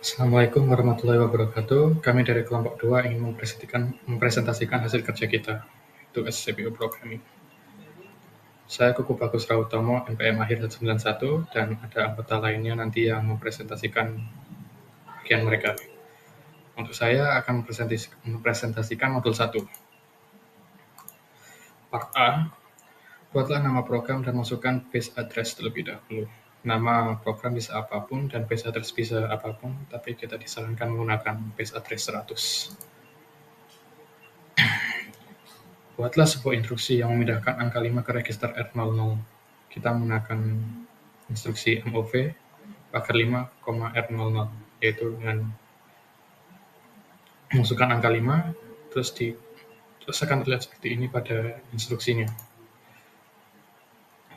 Assalamualaikum warahmatullahi wabarakatuh. Kami dari kelompok 2 ingin mempresentasikan hasil kerja kita, yaitu SCPU Programming. Saya Kuku Bagus Rautomo, NPM akhir 191, dan ada anggota lainnya nanti yang mempresentasikan bagian mereka. Untuk saya akan mempresentasikan modul 1. Part A, buatlah nama program dan masukkan base address terlebih dahulu. Nama program bisa apapun dan base address bisa apapun, tapi kita disarankan menggunakan base address 100. Buatlah sebuah instruksi yang memindahkan angka 5 ke register R00. Kita menggunakan instruksi MOV pagar 5, R00, yaitu dengan memasukkan angka 5, terus akan terlihat seperti ini pada instruksinya.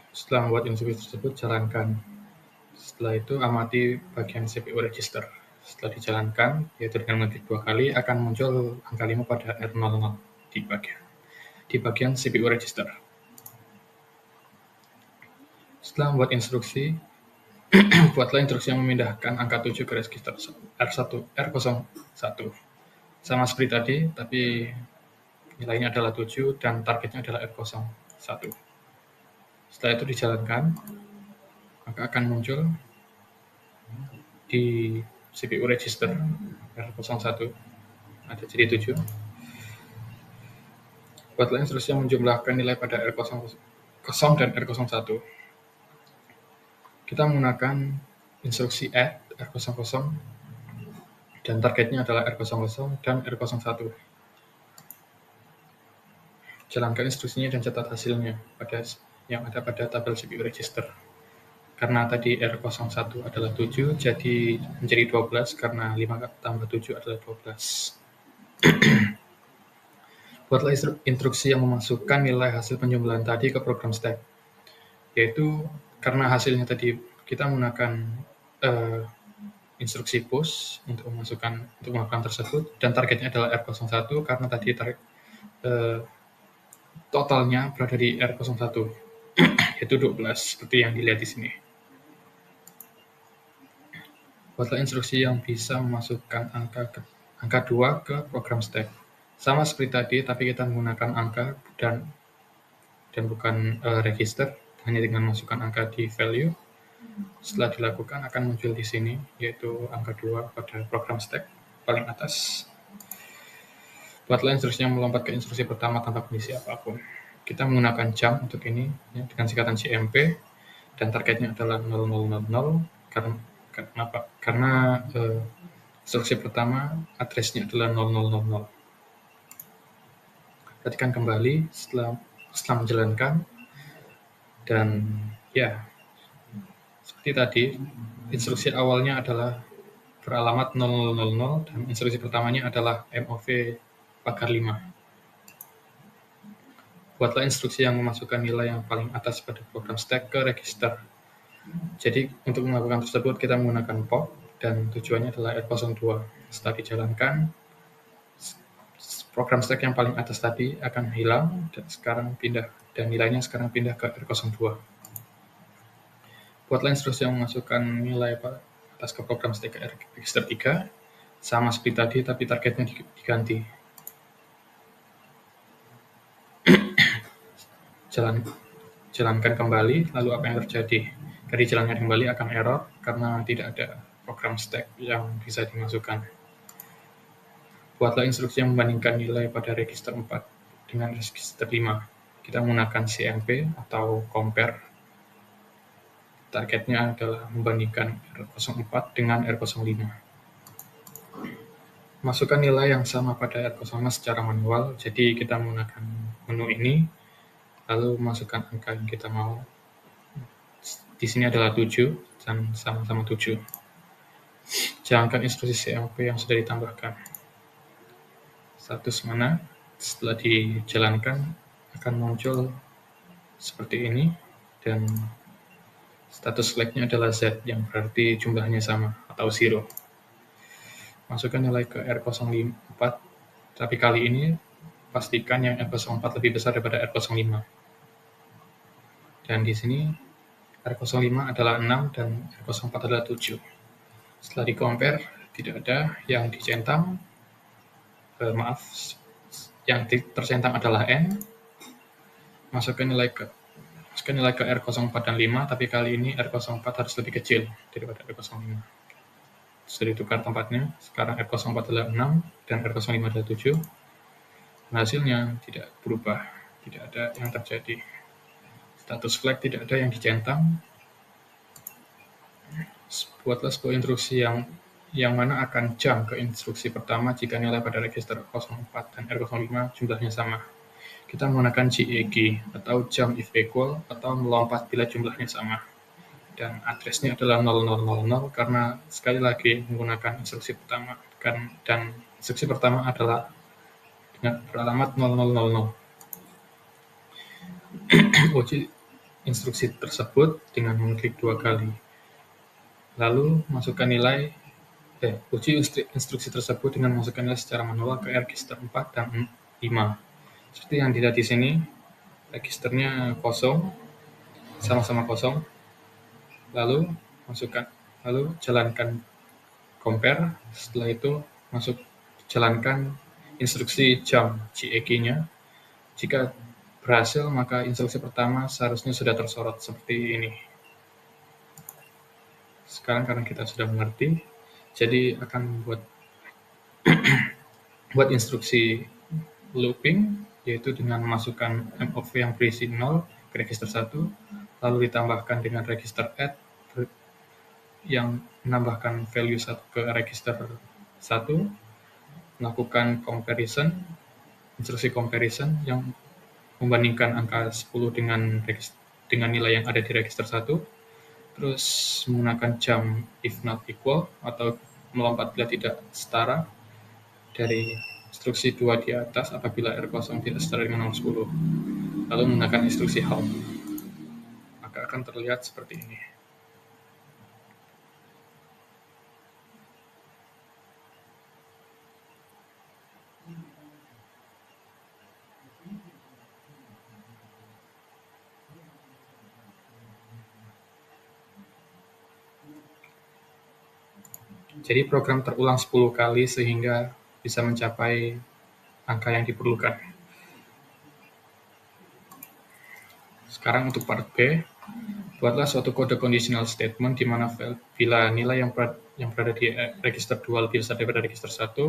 Setelah membuat instruksi tersebut, jalankan. Setelah itu, amati bagian CPU register. Setelah dijalankan, yaitu dengan mengetik 2 kali, akan muncul angka 5 pada R00 di bagian CPU register. Setelah membuat instruksi, buatlah instruksi yang memindahkan angka 7 ke register R01. Sama seperti tadi, tapi nilainya adalah 7 dan targetnya adalah R01. Setelah itu dijalankan, maka akan muncul di CPU register R01 ada jadi 7. Buatlah instruksi yang menjumlahkan nilai pada R00 dan R01. Kita menggunakan instruksi add R00 dan targetnya adalah R00 dan R01. Jalankan instruksinya dan catat hasilnya yang ada pada tabel CPU register. Karena tadi R01 adalah 7, jadi menjadi 12 karena 5 tambah 7 adalah 12. Buatlah instruksi yang memasukkan nilai hasil penjumlahan tadi ke program stack. Yaitu karena hasilnya tadi kita menggunakan instruksi push untuk melakukan tersebut, dan targetnya adalah R01 karena tadi totalnya berada di R01, yaitu 12, seperti yang dilihat di sini. Buatlah instruksi yang bisa memasukkan angka 2 ke program stack. Sama seperti tadi, tapi kita menggunakan angka dan bukan register, hanya dengan masukkan angka di value. Setelah dilakukan akan muncul di sini, yaitu angka 2 pada program stack paling atas. Buatlah instruksi yang melompat ke instruksi pertama tanpa kondisi apapun. Kita menggunakan jump untuk ini dengan singkatan JMP, dan targetnya adalah 0000. Karena instruksi pertama address-nya adalah 0000. Ketikkan kembali setelah menjalankan, dan ya seperti tadi, instruksi awalnya adalah beralamat 0000 dan instruksi pertamanya adalah MOV pagar 5. Buatlah instruksi yang memasukkan nilai yang paling atas pada program stack ke register. Jadi untuk melakukan tersebut kita menggunakan pop dan tujuannya adalah R02. Setelah dijalankan, program stack yang paling atas tadi akan hilang dan nilainya sekarang pindah ke R02. Buatlah instruksi yang memasukkan nilai atas ke program stack ke register 3, sama seperti tadi tapi targetnya diganti. Jalankan kembali, lalu apa yang terjadi? Dari jalankan kembali akan error karena tidak ada program stack yang bisa dimasukkan. Buatlah instruksi yang membandingkan nilai pada register 4 dengan register 5. Kita menggunakan CMP atau compare. Targetnya adalah membandingkan R04 dengan R05. Masukkan nilai yang sama pada R05 secara manual, jadi kita menggunakan menu ini, lalu masukkan angka yang kita mau. Di sini adalah 7 dan sama-sama 7. Jalankan instruksi CMP yang sudah ditambahkan. Status mana? Setelah dijalankan akan muncul seperti ini, dan status flag-nya adalah Z yang berarti jumlahnya sama atau 0. Masukkan nilai ke R04, tapi kali ini pastikan yang R04 lebih besar daripada R05. Dan di sini R05 adalah 6 dan R04 adalah 7. Setelah di-compare, tidak ada. Yang dicentang, yang tercentang adalah N. Masukkan nilai ke R04 dan 5, tapi kali ini R04 harus lebih kecil daripada R05. Sudah ditukar tempatnya, sekarang R04 adalah 6 dan R05 adalah 7. Dan hasilnya tidak berubah, tidak ada yang terjadi. Status flag tidak ada yang dicentang. Buatlah sebuah instruksi yang mana akan jump ke instruksi pertama jika nilai pada register 04 dan R05 jumlahnya sama. Kita menggunakan JEG atau jump if equal atau melompat bila jumlahnya sama. Dan addressnya adalah 0000 karena sekali lagi menggunakan instruksi pertama dan instruksi pertama adalah dengan beralamat 0000. Uji instruksi tersebut dengan mengklik 2 kali. Lalu masukkan uji instruksi tersebut dengan memasukkan nilai secara manual ke register 4 dan 5. Seperti yang dilihat di sini, registernya kosong, sama-sama kosong. Lalu jalankan compare. Setelah itu jalankan instruksi jump JEG-nya. Jika berhasil, maka instruksi pertama seharusnya sudah tersorot seperti ini. Sekarang karena kita sudah mengerti, jadi akan buat instruksi looping, yaitu dengan memasukkan MOV yang berisi 0 ke register 1, lalu ditambahkan dengan register add yang menambahkan value 1 ke register 1, melakukan instruksi comparison yang membandingkan angka 10 dengan nilai yang ada di register 1, terus menggunakan jump if not equal atau melompat bila tidak setara dari instruksi 2 di atas apabila R0 tidak setara dengan nomor 10. Lalu menggunakan instruksi halt. Maka akan terlihat seperti ini. Jadi program terulang 10 kali sehingga bisa mencapai angka yang diperlukan. Sekarang untuk part B, buatlah suatu kode conditional statement di mana bila nilai yang berada di register 2 lebih besar daripada register 1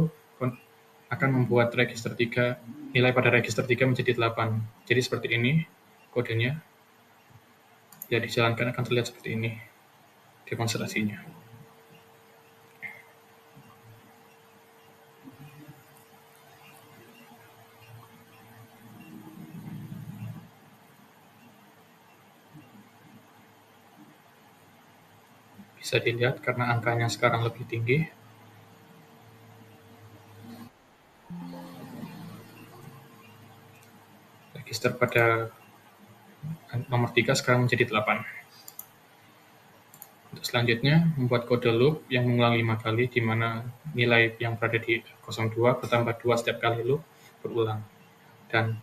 akan membuat nilai pada register 3 menjadi 8. Jadi seperti ini kodenya. Ya, dijalankan akan terlihat seperti ini demonstrasinya. Bisa dilihat karena angkanya sekarang lebih tinggi. Register pada nomor 3 sekarang menjadi 8. Untuk selanjutnya, membuat kode loop yang mengulang 5 kali, di mana nilai yang berada di 02 bertambah 2 setiap kali loop berulang. Dan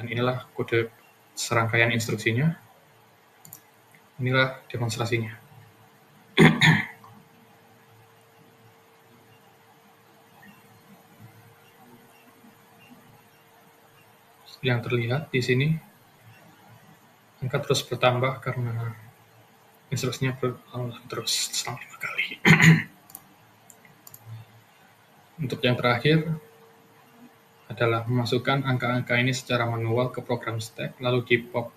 inilah kode serangkaian instruksinya. Inilah demonstrasinya. Yang terlihat di sini, angka terus bertambah karena instruksinya berulang terus selama 5 kali. Untuk yang terakhir adalah memasukkan angka-angka ini secara manual ke program stack, lalu di-pop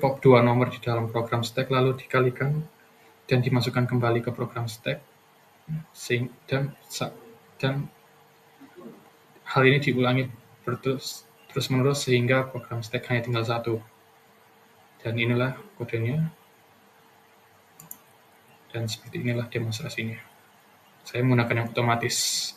pop 2 nomor di dalam program stack, lalu dikalikan dan dimasukkan kembali ke program stack, dan hal ini diulangi terus-menerus sehingga program stack hanya tinggal 1. Dan inilah kodenya. Dan seperti inilah demonstrasinya. Saya menggunakan yang otomatis.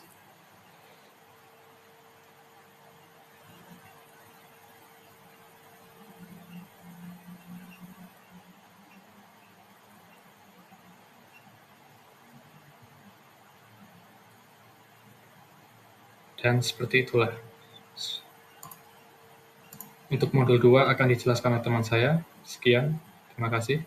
Dan seperti itulah. Untuk modul 2 akan dijelaskan oleh teman saya. Sekian, terima kasih.